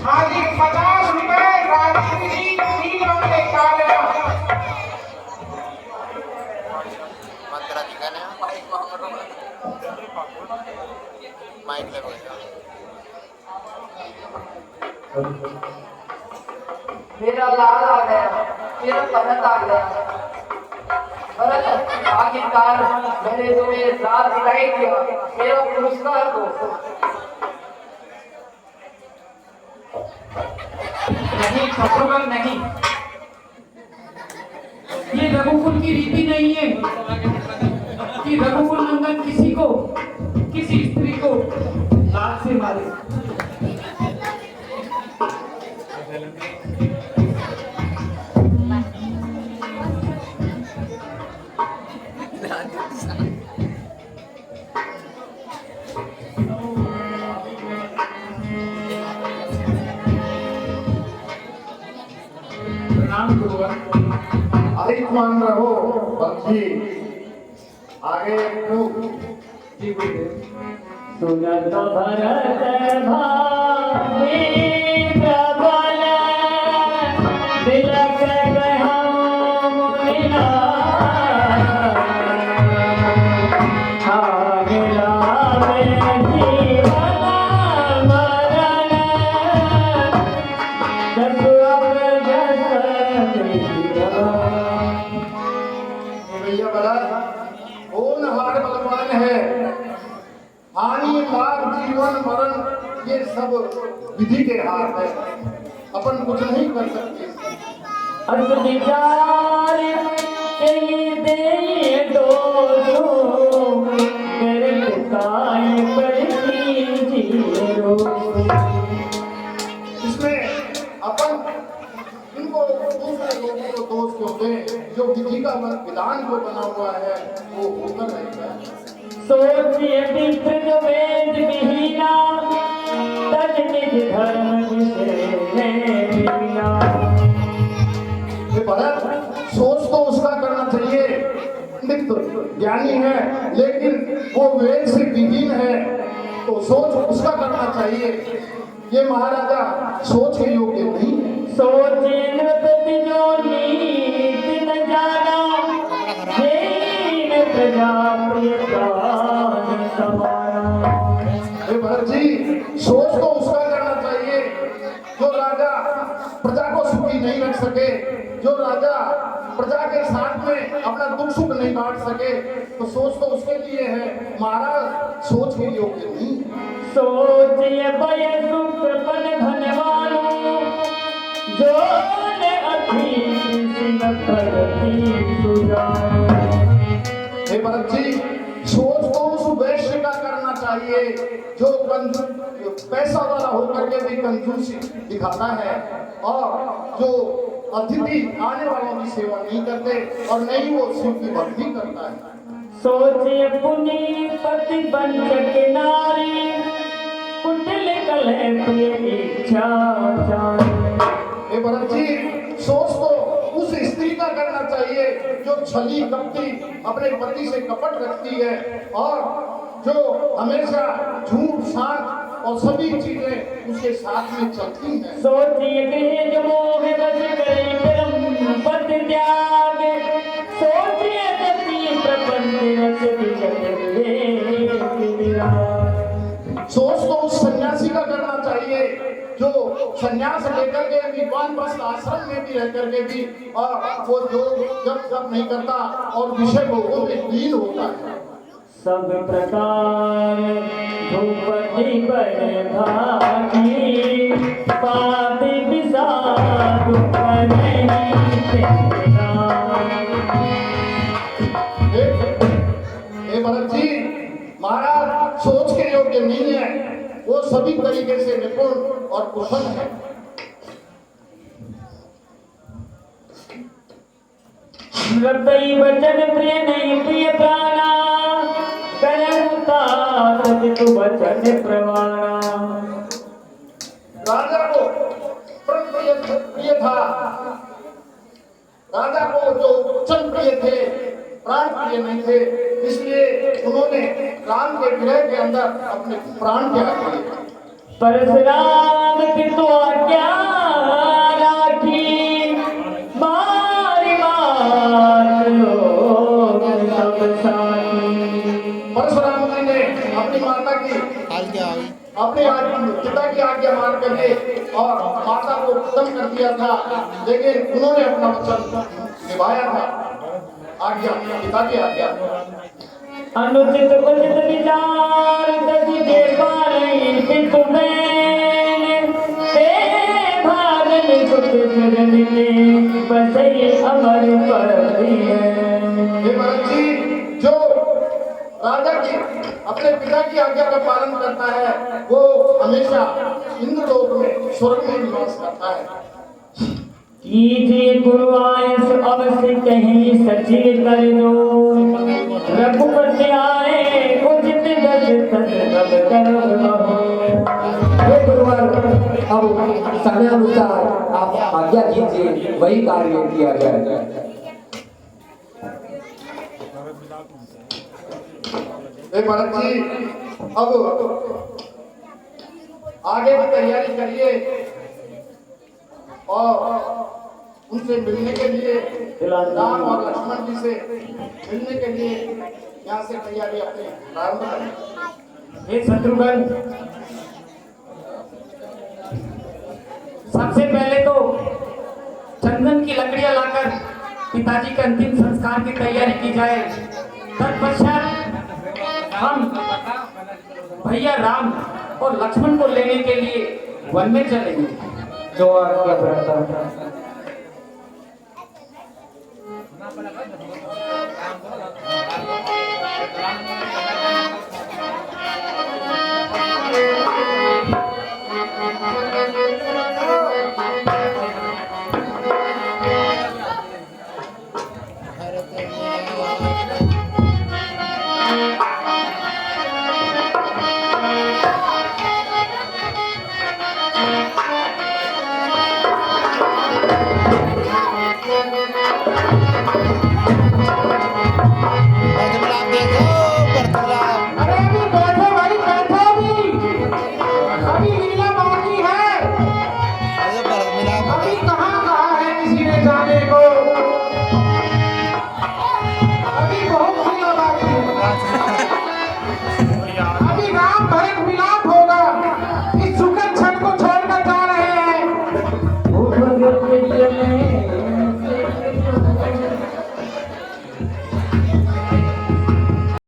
हाँ जी, 50 रुपए राजू जी, 3 वाले काले मंत्रा जी कहने माइक लगेगा। मेरा लाल आ गया, मेरा भरत आ गया। भरत आखिरकार मैंने तुम्हें रात दिलाई किया, मेरा पुरस्कार दो। नहीं शत्रुघ्न नहीं, ये रघुकुल की रीति नहीं है कि रघुकुल नंदन किसी को किसी स्त्री को लात से मारे। अधिक मान रहो बंसी आगे सुनत भरत भाई प्रबल तिलक गहम मुनिना आगला में जीवन मरण भैया भरत कौन हार बलवान है? हानि लाभ जीवन मरण ये सब विधि के हाथ है, अपन कुछ नहीं कर सकते। अर्थ विचार दे दो मेरे पिताए पड़ती जीरो। इसमें अपन इनको दूसरे लोगों को दोष क्यों दें? जो विधि का विधान जो बना हुआ है वो होकर रहेगा। सोचिए विप्र जो वेद विहीना तज निज धर्म विषेना। भरत सोच तो उसका करना चाहिए, पंडित ज्ञानी है लेकिन वो वेद से विहीन है तो सोच उसका करना चाहिए। ये महाराजा सोच के योग्य नहीं है। सोचे नृपति जो नीति न जाना हीन प्रजा प्रिय प्राण समाना। भरत जी सोच तो उसका करना चाहिए जो राजा प्रजा को सुखी नहीं रख सके, जो राजा प्रजा के साथ में अपना दुख सुख नहीं बांट सके, तो सोच तो उसके लिए है। महाराज सोच के योग्य नहीं। सोचिए भय सुख बन धनवानो जो ने अधीन सिंह करती सुजान। हे भरत जी सोच तो उस वैश्य का करना चाहिए जो पैसा वाला होकर के भी कंजूसी दिखाता है और जो अतिथि आने वालों की सेवा नहीं करते और नहीं वो शिव की भक्ति करता है। सोचिए पुनी पति बंचक नारी कुटिल कलह प्रिय इच्छा जान। हे भरत जी सोच तो उस स्त्री का करना चाहिए जो छली कपटी अपने पति से कपट रखती है और जो हमेशा झूठ साथ और सभी चीजें उसके साथ में चलती हैं। सोचिए गृह मोह बस गई परम पद त्याग सोचिए सती प्रपंच रस सोच तो उस सन्यासी का करना चाहिए जो सन्यास लेकर के भी वानप्रस्थ आश्रम में भी रह करके भी वो जो जब नहीं करता और विषय भोगों में लीन होता है। सब प्रकार धूपति बड़े भागी पापी विषाद भरत जी महाराज सोच के योग्य नहीं है, वो सभी तरीके से निपुण और कुशल है। मृतई वचन प्रिय नहीं प्रिय प्राणा तु वचन प्रमाणा। राजा को प्रिय था, राजा को जो वचन प्रिय थे प्राण प्रिय नहीं थे, इसलिए उन्होंने राम के विरह के अंदर अपने प्राण त्याग दिए। परशुराम की तो आज्ञा राखी, मारी मार लोग सब साथी। परशुराम जी ने अपनी माता की अपने पिता की आज्ञा मान करके और माता को खत्म कर दिया था, लेकिन उन्होंने अपना वचन निभाया था। आज्ञा पिता की आज्ञा। अनुचित उचित विचार दति दे पारई पितु मैंने, ते भागन सुत चरण में बसई अमर पति है। हे भरत जी, जो राजा की अपने पिता की आज्ञा का पालन करता है वो हमेशा इंद्रलोक में स्वर्ग में निवास करता है। कीजिए गुरु आयस अवश्य कहीं सचिव कर दो, रघुपति आए उचित दस तस सब करो। हे गुरुवर, अब समय अनुसार आप आज्ञा कीजिए, वही कार्य किया जाए। हे भरत जी, अब आगे की तैयारी करिए और उनसे मिलने के लिए, राम और लक्ष्मण जी से मिलने के लिए यहाँ से तैयारी अपनी प्रारंभ करें। हे शत्रुघ्न, सबसे पहले तो चंदन की लकड़ियां लाकर पिताजी के अंतिम संस्कार की तैयारी की जाए। तत्पश्चात हम भैया राम और लक्ष्मण को लेने के लिए वन में चलेंगे। जो आज्ञा प्रदाता। में